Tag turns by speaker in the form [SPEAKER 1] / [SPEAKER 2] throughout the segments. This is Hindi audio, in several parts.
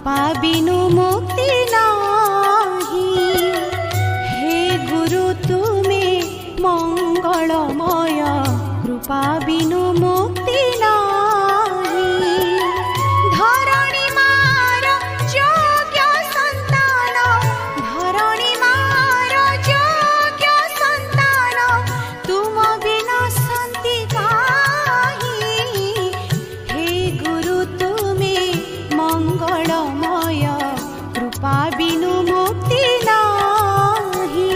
[SPEAKER 1] कृपा बिनु मुक्ति नाही। हे गुरु तुमे मंगलमय कृपा बिनु मुक्ति नाही। धरणी मार योग्य संतान, धरणी मार योग्य संतान, तुम बिना शांति काहि। हे गुरु तुमे मंगलमय कृपा बिनु मुक्ति नाही।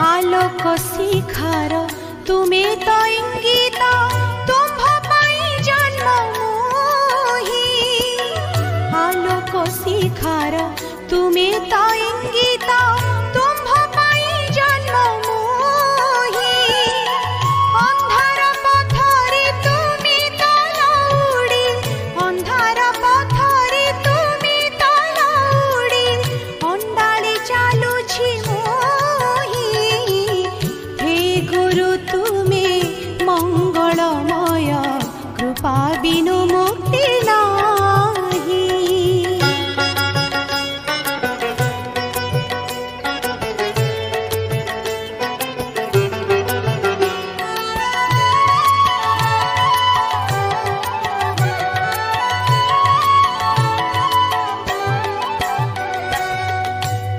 [SPEAKER 1] आलोक शिखर तुमे तो इंगित, तुम्भ पाई जन्म मोहि। आलोक शिखर तुमे तो इंगित, तुम्भ पाई जन्म मोहि। अंधार पथरे तुमे तो लौड़ी, अंधार पथरे तुमे तो लौड़ी, अंडाली चालुछि मोहि। हे गुरु तुमे मंगलमय कृपा बिनु मुक्ति नाही।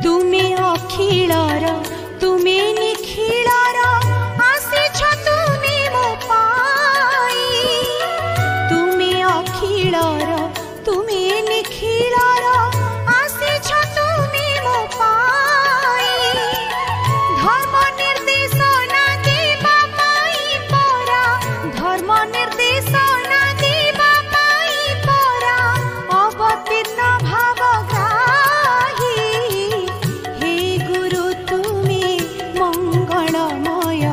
[SPEAKER 1] तुमे अखिलर तुमे निखिलर, आसिछ तुमे मो पाई। तुमे अखिलर तुमे निखिलर, आसिछ तुमे मो पाई। धर्म निर्देशना देवा पाई परा, धर्म निर्देशना देवा पाई परा, अवतीर्ण भावग्राही। हे गुरु तुमे मंगलमय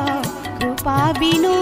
[SPEAKER 1] कृपा बिनु